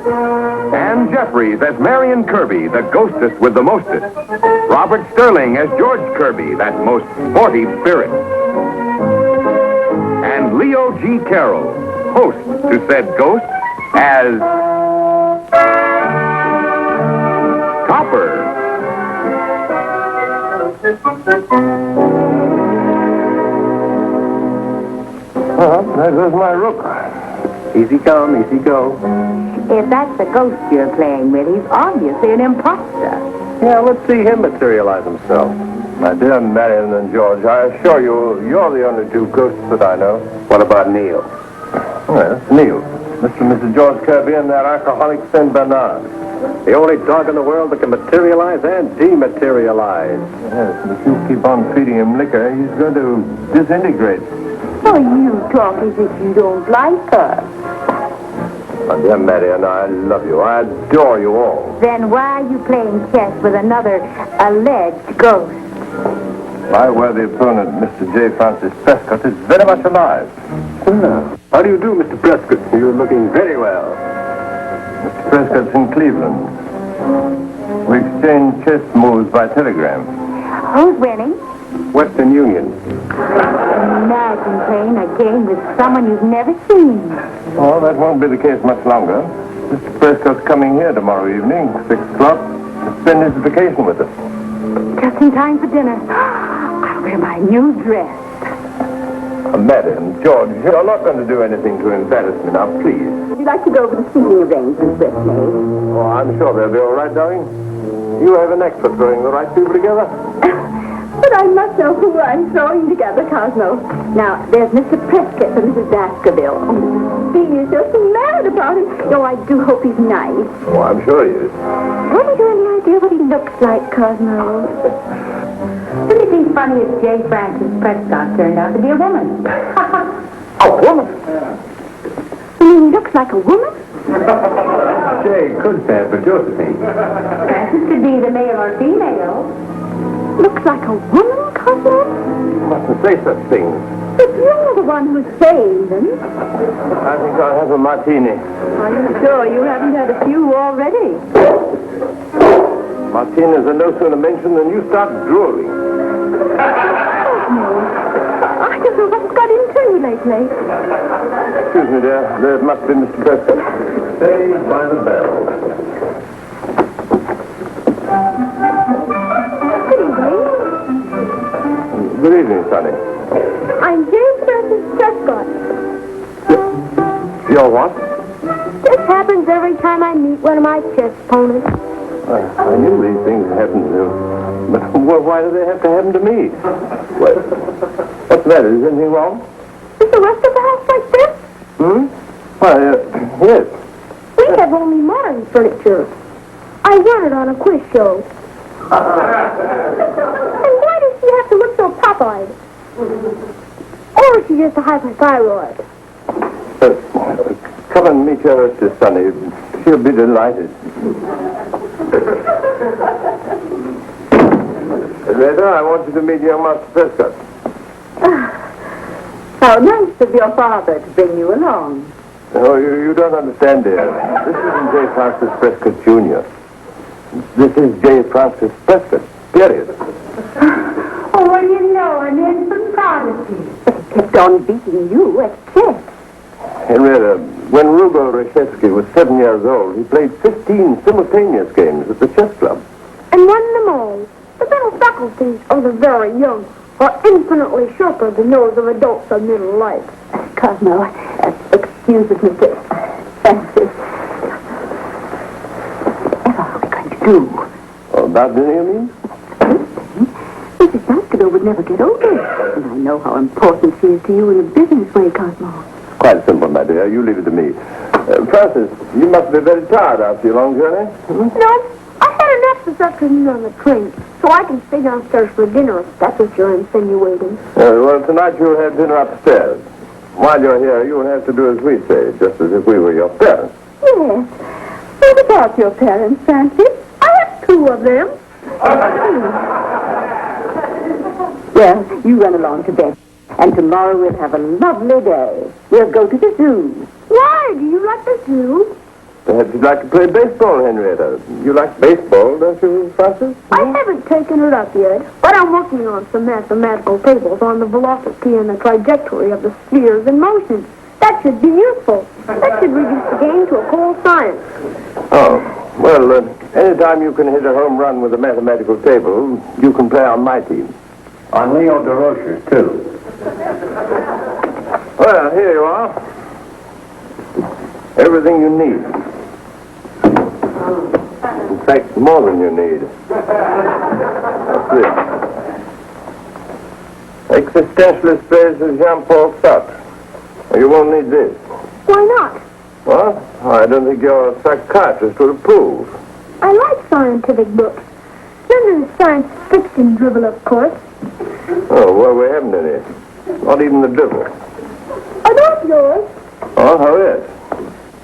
Ann Jeffries as Marion Kirby, the ghostess with the mostest. Robert Sterling as George Kirby, that most sporty spirit. And Leo G. Carroll, host to said ghost, as Topper. There goes my rook. Easy come, easy go. If that's the ghost you're playing with, he's obviously an imposter. Yeah, let's see him materialize himself. My dear Marion and George, I assure you, you're the only two ghosts that I know. What about Neil? Yes, Neil. Mr. and Mrs. George Kirby and their alcoholic St. Bernard. The only dog in the world that can materialize and dematerialize. Yes, and if you keep on feeding him liquor, he's going to disintegrate. Oh, you talk as if you don't like her. My dear Marion, I love you. I adore you all. Then why are you playing chess with another alleged ghost? My worthy opponent, Mr. J. Francis Prescott, is very much alive. How do you do, Mr. Prescott? You're looking very well. Mr. Prescott's in Cleveland. We exchange chess moves by telegram. Who's winning? Western Union. Imagine playing a game with someone you've never seen. Oh, that won't be the case much longer. Mr. Prescott's coming here tomorrow evening, 6 o'clock, to spend his vacation with us. Just in time for dinner. I'll wear my new dress. Madam, George, you're not going to do anything to embarrass me now, please. Would you like to go over the seating arrangements with me? Oh, I'm sure they'll be all right, darling. You have an expert throwing the right people together. But I must know who I'm throwing together, Cosmo. Now, there's Mr. Prescott and Mrs. Baskerville. He is just mad about him. No, I do hope he's nice. Oh, I'm sure he is. Haven't you any idea what he looks like, Cosmo? Wouldn't it be funny if J. Francis Prescott turned out to be a woman? A woman? You mean he looks like a woman? Jay could stand for Josephine. Francis could be the male or female. Looks like a woman, Cosmo? You mustn't say such things. But you're the one who's saying them. I think I'll have a martini. Are you sure you haven't had a few already? Martinis are no sooner mentioned than you start drooling. I don't know what's got into you lately. Excuse me, dear. There must be Mr. Prescott. Saved by the bell. Good evening, Sonny. I'm James Francis Prescott. You're what? This happens every time I meet one of my chess opponents. I knew these things happened to you. But well, why do they have to happen to me? What's the matter? Is anything wrong? Is the rest of the house like this? Why, yes. We have only modern furniture. I won it on a quiz show. And why does she have to look so pop-eyed? Or is she just a hyperthyroid? Come and meet your hostess, Sonny. She'll be delighted. Later, I want you to meet young Master Prescott. How nice of your father to bring you along. Oh, you don't understand, dear. This isn't J. Francis Prescott, Jr. This is J. Francis Prescott, period. Oh, well, you know, an infant prodigy. But he kept on beating you at chess. Henrietta, when Rugo Reshevsky was 7 years old, he played 15 simultaneous games at the chess club. And won them all. The mental faculties of the very young are infinitely sharper than those of adults of middle life. Cosmo, excuse us, Mr. Francis. Whatever are we going to do? Oh, about dinner, you mean? Mrs. Baskerville would never get over it. And I know how important she is to you in a business way, Cosmo. Quite simple, my dear. You leave it to me. Francis, you must be very tired after your long journey. No, I had enough this afternoon on the train, so I can stay downstairs for dinner if that's what you're insinuating. Well, tonight you'll have dinner upstairs. While you're here, you'll have to do as we say, just as if we were your parents. Yes. What about your parents, Francis? I have 2 of them. Well, you run along to bed. And tomorrow we'll have a lovely day. We'll go to the zoo. Why? Do you like the zoo? Perhaps you'd like to play baseball, Henrietta. You like baseball, don't you, Francis? I haven't taken it up yet, but I'm working on some mathematical tables on the velocity and the trajectory of the spheres in motion. That should be useful. That should reduce the game to a cold science. Oh, well, anytime you can hit a home run with a mathematical table, you can play on my team. On Leo DeRocher's, too. Well, here you are. Everything you need. In fact, more than you need. What's this? Existentialist phrase of Jean-Paul Sartre. You won't need this. Why not? Well, I don't think your psychiatrist would approve. I like scientific books. None of the science fiction drivel, of course. Oh, well, we haven't any. Not even the drivel. Are those yours? Oh, how is?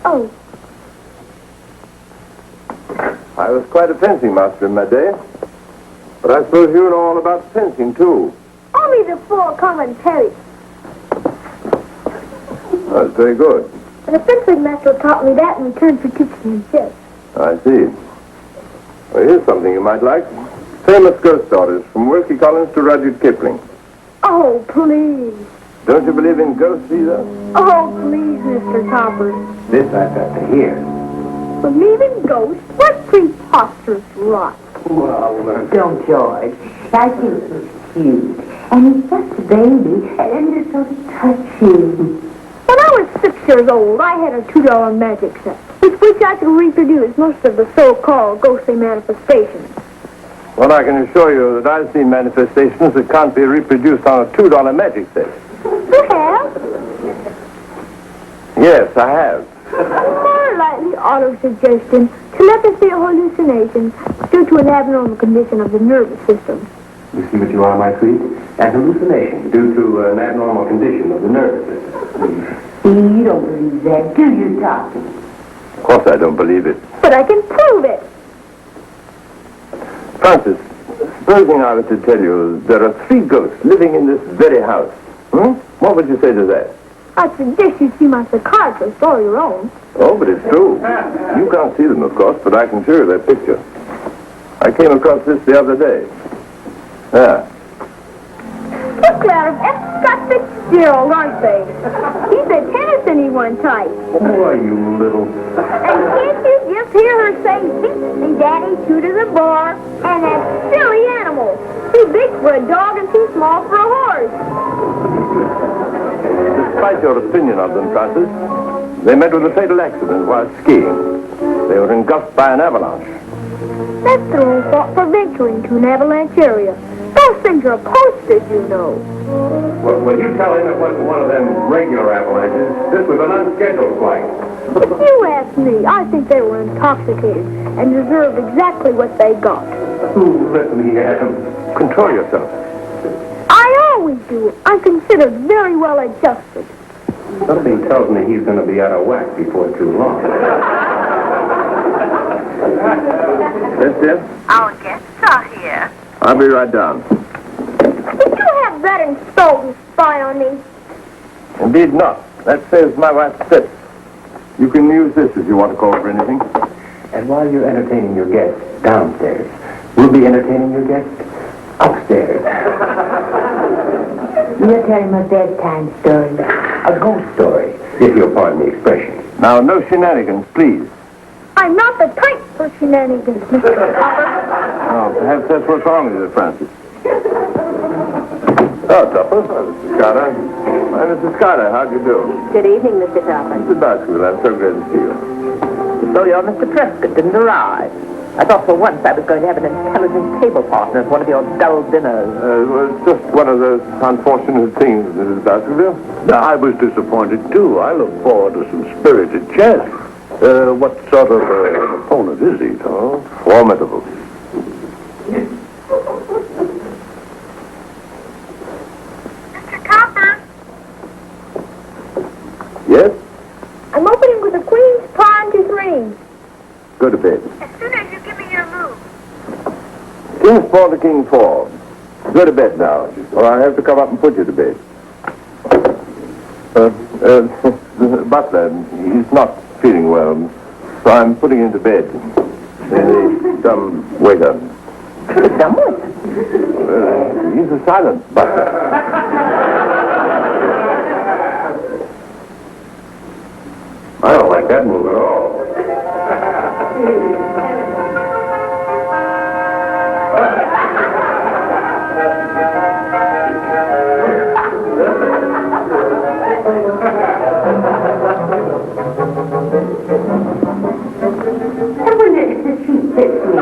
Oh, I was quite a fencing master in my day. But I suppose you know all about fencing, too. only the 4 common parries. That's very good. The fencing master taught me that in return for teaching him chess. I see. Well, here's something you might like. Famous ghost stories from Wilkie Collins to Rudyard Kipling. Oh, please. Don't you believe in ghosts either? Oh, please, Mr. Topper. This I've got to hear. Believe in ghosts? What preposterous rot. Well, Don't, George. I think he's cute. And he's just a baby. And it's so touching. When I was 6 years old, I had a $2 magic set, with which I could reproduce most of the so-called ghostly manifestations. Well, I can assure you that I've seen manifestations that can't be reproduced on a $2 magic set. You have? Yes, I have. More likely autosuggestion, telepathy or hallucinations due to an abnormal condition of the nervous system. you see what you are, my sweet? An hallucination due to an abnormal condition of the nervous system. You don't believe that, do you, Doctor? Of course I don't believe it. But I can prove it. Francis, supposing I was to tell you there are 3 ghosts living in this very house. What would you say to that? I suggest you see my psychiatrist or your own. Oh, but it's true. You can't see them, of course, but I can show you their picture. I came across this the other day. There. Look out of F. Scott Fitzgerald, aren't they? He said Tennyson he one type. Boy, you little... And can't you just hear her say, beat me, Daddy, two to the bar, and that silly animal. Too big for a dog and too small for a horse. Despite your opinion of them, Francis, they met with a fatal accident while skiing. They were engulfed by an avalanche. That's the whole fault for venturing to an avalanche area. Those things are posted, you know. Well, you tell him it wasn't one of them regular avalanches. This was an unscheduled flight. If you ask me, I think they were intoxicated and deserved exactly what they got. Ooh, let me at him. Control yourself. I always do. I'm considered very well adjusted. Something tells me he's going to be out of whack before too long. Yes, dear? Our guests are here. I'll be right down. Did you have that installed to spy on me? Indeed not. That saves my wife's steps. You can use this if you want to call for anything. And while you're entertaining your guests downstairs, we'll be entertaining your guests upstairs. You're telling a bedtime story. A ghost story, if you'll pardon the expression. Now, no shenanigans, please. I'm not the type for shenanigans, Mr. Topper. Oh, perhaps that's what's wrong with you, Francis. Oh, Tupper. Mrs. Carter. Hi, Mrs. Carter. How'd you do? Good evening, Mr. Topper. Mr. Baskerville, I'm so glad to see you. So your Mr. Prescott didn't arrive. I thought for once I was going to have an intelligent table partner at one of your dull dinners. Well, it's just one of those unfortunate things, Mrs. Baskerville. I was disappointed, too. I look forward to some spirited chess. What sort of an opponent is he, Tom? Oh, formidable. Mr. Topper, Yes? I'm opening with a queen's pawn to 3. Go to bed. as soon as you give me your move. King's 4 to King 4. Go to bed now, or I'll have to come up and put you to bed. Butler, he's not feeling well. I'm putting him to bed. The dumb waiter. The dumb one. He's a silent butler. I don't like that move at all. I wonder if the sheet fits me.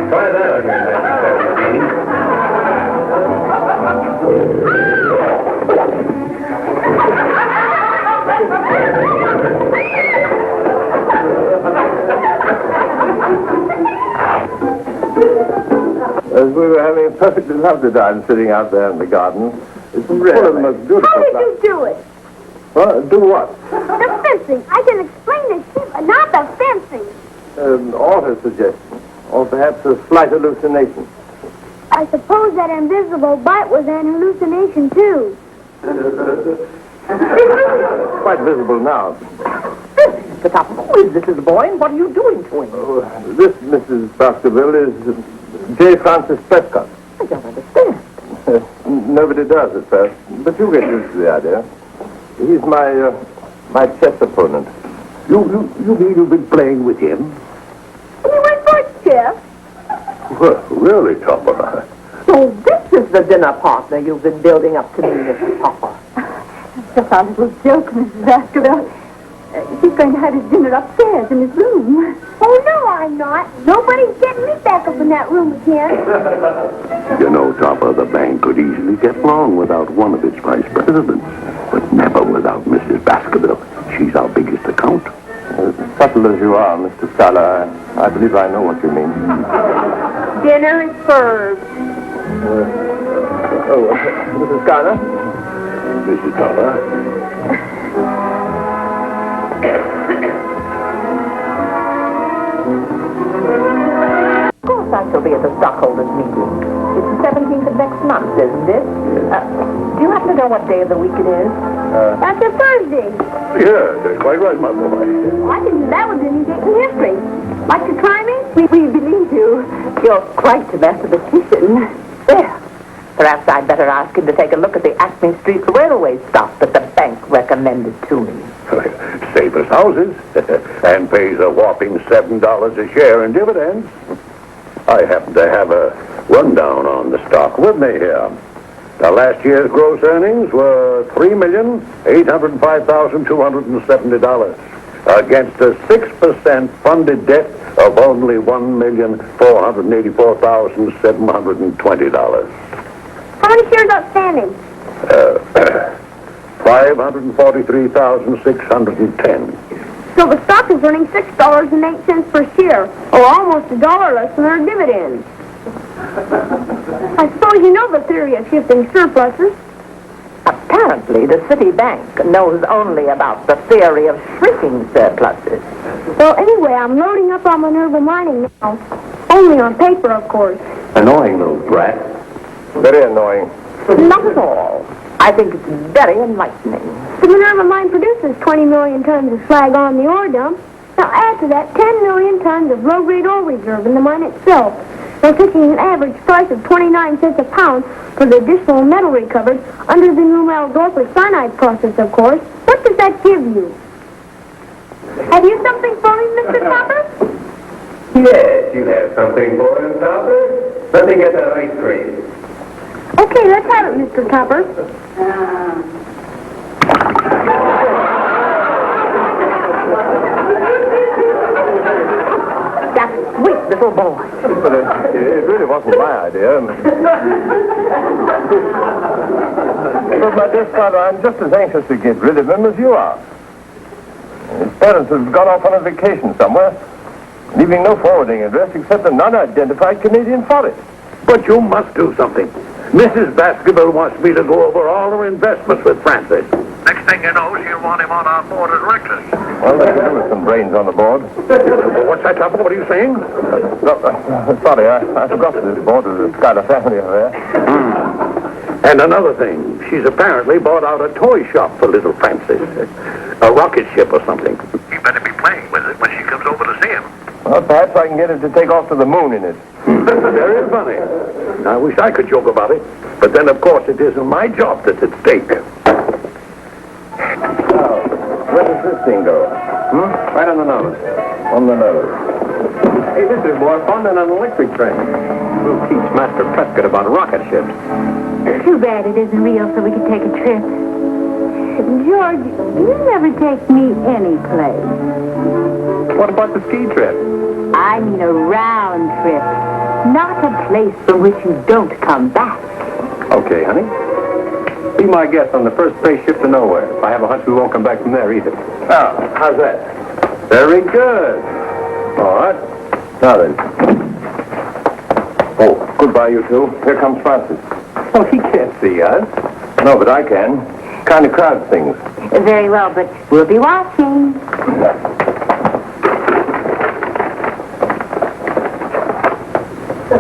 Try that on your As we were having a perfectly lovely time sitting out there in the garden, it's full of the most beautiful How did flowers. you do it? Do what? The fencing. I can explain the sheep, but not the fencing. Author suggestion, or perhaps a slight hallucination. I suppose that invisible bite was an hallucination, too. Quite visible now. Mr. Topper, who is this little boy, and what are you doing to him? This, Mrs. Baskerville, is J. Francis Prescott. I don't understand. Nobody does at first, but you get used to the idea. He's my chess opponent. You mean you've been playing with him? You went for it, Jeff. Well, really, Topper. So this is the dinner partner you've been building up to me, Mrs. Topper. Just a little joke, Mrs. Baskerville. He's going to have his dinner upstairs in his room. Oh, no, I'm not. Nobody's getting me back up in that room again. You know, Topper, the bank could easily get along without one of its vice presidents, but never without Mrs. Baskerville. She's our biggest account. Subtle as you are, Mr. Sala, I believe I know what you mean. Dinner is served. Mrs. Garner? Mrs. Topper. Of course I shall be at the stockholders' meeting. It's the 17th of next month, isn't it? Do you happen to know what day of the week it is? That's a Thursday. Yeah, that's quite right, my boy. I can do that with any date in history. Like to try me? We believe you. You're quite a mathematician. There. Perhaps I'd better ask him to take a look at the Acme Street Railway stop that the bank recommended to me. Safe as houses, and pays a whopping $7 a share in dividends. I happen to have a rundown on the stock with me here. The last year's gross earnings were $3,805,270 against a 6% funded debt of only $1,484,720. How many shares outstanding? 543,610. So the stock is earning $6.08 per share, or almost $1 less than our dividends. I suppose you know the theory of shifting surpluses. Apparently, the city bank knows only about the theory of shrinking surpluses. Well, anyway, I'm loading up on Minerva Mining now. Only on paper, of course. Annoying little brat. Very annoying. Not at all. I think it's very enlightening. The Minerva Mine produces 20 million tons of slag on the ore dump. Now add to that 10 million tons of low-grade ore reserve in the mine itself. They're taking an average price of 29 cents a pound for the additional metal recovered under the new Mal-Dorper cyanide process, of course. What does that give you? Have you something for me, Mr. Topper? Yes, you have something for him, Topper. Let me get that ice cream. Okay, let's have it, Mr. Topper. That's sweet, little boy. But it really wasn't my idea. But, my dear father, I'm just as anxious to get rid of him as you are. His parents have gone off on a vacation somewhere, leaving no forwarding address except an unidentified Canadian forest. But you must do something. Mrs. Baskerville wants me to go over all her investments with Francis. Next thing you know, she'll want him on our board of directors. Well, there was some brains on the board. What's that, Tupper? What are you saying? Sorry, I forgot this board of the Schuyler family over there. And another thing, she's apparently bought out a toy shop for little Francis. A rocket ship or something. He better be playing with it when she comes over to see him. Well, perhaps I can get her to take off to the moon in it. Very funny. I wish I could joke about it. But then, of course, it isn't my job that's at stake. Now, where does this thing go? Right on the nose. On the nose. Hey, this is more fun than an electric train. We'll teach Master Prescott about rocket ships. Too bad it isn't real so we could take a trip. George, you never take me any place. What about the ski trip? I mean a round trip, not a place from which you don't come back. Okay, honey. Be my guest on the first spaceship to nowhere. I have a hunch we won't come back from there either. Now, how's that? Very good. All right. Now then. Oh, goodbye, you two. Here comes Francis. Oh, he can't see us. No, but I can. Kind of crowd things. Very well, but we'll be watching.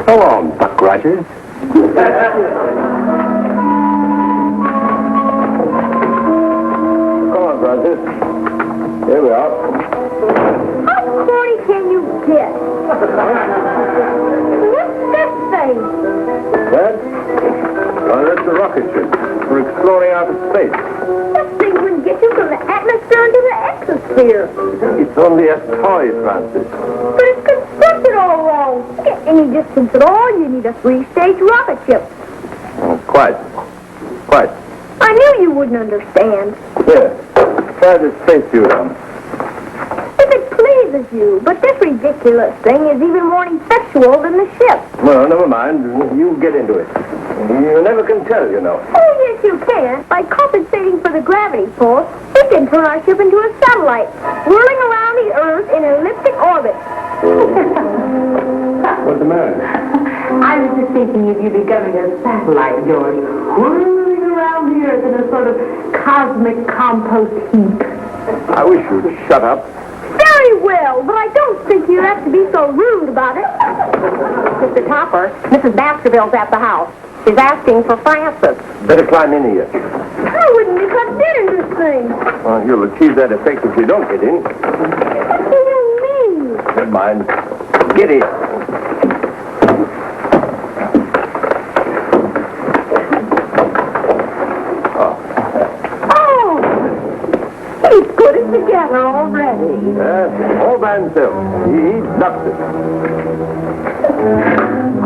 So long, Buck Rogers. Come on, Francis. Here we are. How corny can you get? What's this thing? That? Oh, that's the rocket ship. We're exploring outer space. This thing wouldn't get you from the atmosphere into the exosphere. It's only a toy, Francis. But it's constructed all wrong. To get any distance at all, you need a three-stage rocket ship. Oh, quite. I knew you wouldn't understand. Here, try this spacesuit on. If it pleases you, but this ridiculous thing is even more effectual than the ship. Well, never mind. You get into it. You never can tell, you know. Oh, yes, you can. By compensating for the gravity pull, we can turn our ship into a satellite, whirling around the Earth in an elliptic orbit. What's the matter? I was just thinking of you becoming a satellite, George, whirling around the Earth in a sort of cosmic compost heap. I wish you'd shut up. Very well, but I don't think you have to be so rude about it. Mr. Topper, Mrs. Baskerville's at the house. She's asking for Francis. Better climb in here. I wouldn't be cut in this thing. Well, you'll achieve that effect if you don't get in. What do you mean? Never mind. Get in. He's put it together already. All by himself. He loves it.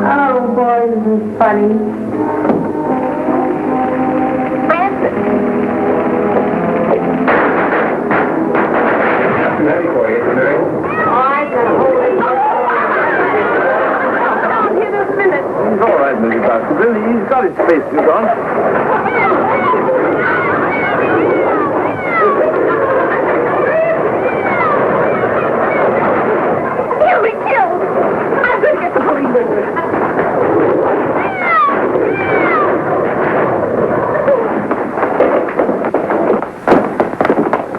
Oh, boy, this is funny. Francis. Ready for you, Mary. I can hold it. Down here this minute. He's all right, Mrs. Baskerville. He's got his spacesuit on. He'll be killed. I'm going to get the police.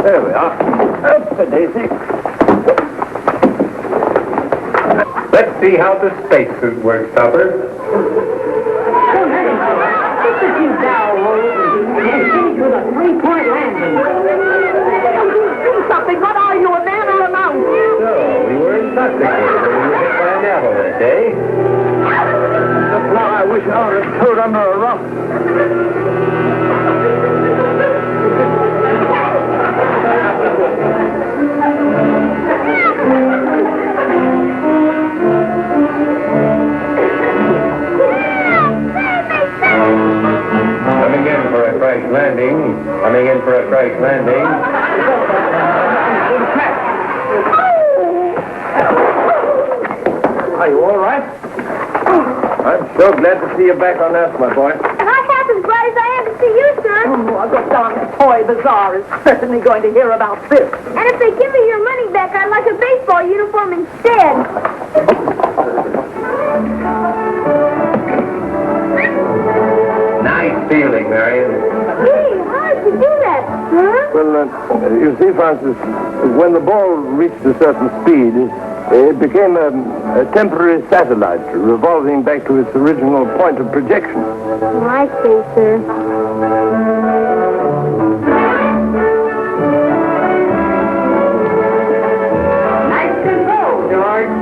There we are. Up the daisy. Let's see how the spacesuit works, Topper. Look at you now, finish with a three-point landing. Do something. What are you, a man or a mouse? So, we were intoxicated when we were hit by an avalanche, eh? Just now I wish I was stood under a rock. Coming in for a crash landing. Coming in for a crash landing. I right? I'm so glad to see you back on Earth, my boy. And I'm half as glad as I am to see you, sir. Oh, I guess down at Toy Bazaar is certainly going to hear about this. And if they give me your money back, I'd like a baseball uniform instead. Nice feeling, Marion. Gee, how did you do that, sir? Well, you see, Francis, when the ball reached a certain speed, it became a temporary satellite, revolving back to its original point of projection. Oh, I see, sir. Nice control, George.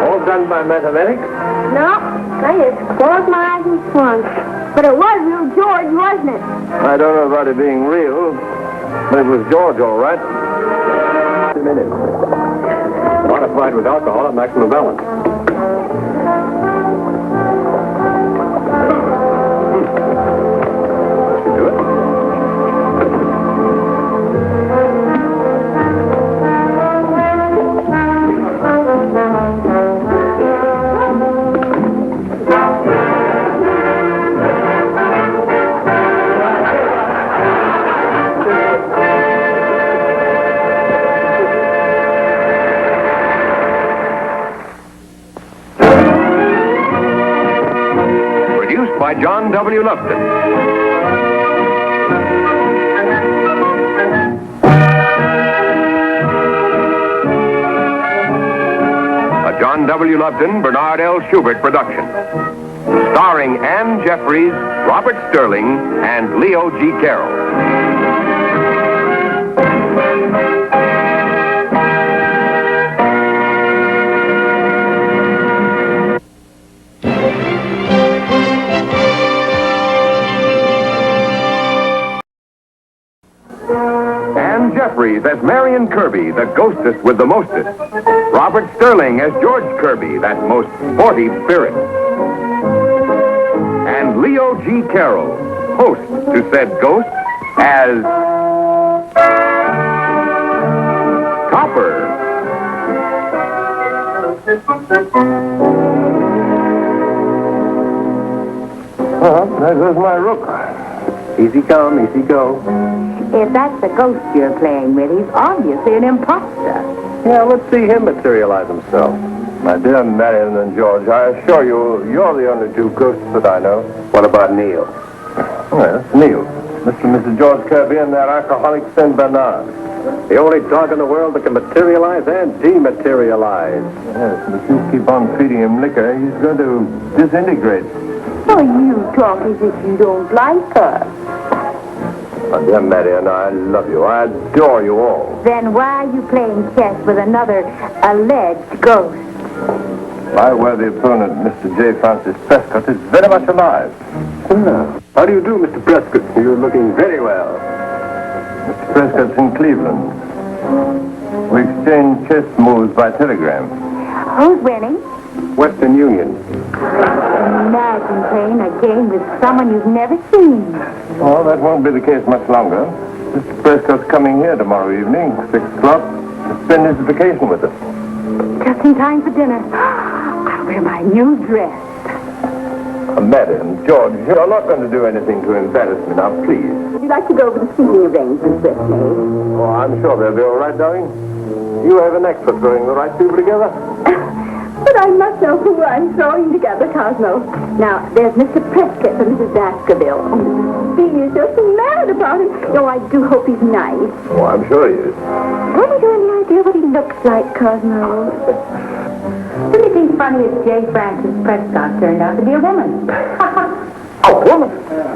All done by mathematics? No, I just closed my eyes and swung. But it was real George, wasn't it? I don't know about it being real, but it was George, all right. 2 minutes. Modified with alcohol at maximum balance. Do it. Produced by John W. Lupton. A John W. Lupton, Bernard L. Schubert production. Starring Ann Jeffries, Robert Sterling, and Leo G. Carroll. Ann Jeffries as Marion Kirby, the ghostess with the mostest. Robert Sterling as George Kirby, that most sporty spirit. And Leo G. Carroll, host to said ghost, as Copper. There goes my rook. Easy come, easy go. If that's the ghost you're playing with, he's obviously an imposter. Yeah, let's see him materialize himself. My dear Marion and George, I assure you, you're the only two ghosts that I know. What about Neil? Well, Neil. Mr. and Mrs. George Kirby and their alcoholic St. Bernard. The only dog in the world that can materialize and dematerialize. Yes, but you keep on feeding him liquor, he's going to disintegrate. So you talk as if you don't like her. My dear Marion, I love you. I adore you all. Then why are you playing chess with another alleged ghost? My worthy opponent, Mr. J. Francis Prescott, is very much alive. How do you do, Mr. Prescott? You're looking very well. Mr. Prescott's in Cleveland. We exchange chess moves by telegram. Who's winning? Western Union. Imagine playing a game with someone you've never seen. Well, that won't be the case much longer. Mr. Prescott's coming here tomorrow evening, 6 o'clock, to spend his vacation with us. Just in time for dinner. I'll wear my new dress. Madam, George, you're not going to do anything to embarrass me now, please. Would you like to go over the seating arrangements with me? Oh, I'm sure they'll be all right, darling. You have an knack for throwing the right people together. But I must know who I'm throwing together, Cosmo. Now, there's Mr. Prescott and Mrs. Baskerville. Oh, Mrs. B is just mad about him. Oh, I do hope he's nice. Oh, I'm sure he is. Haven't you any idea what he looks like, Cosmo? Who do you think's funny if J. Francis Prescott turned out to be a woman? A woman?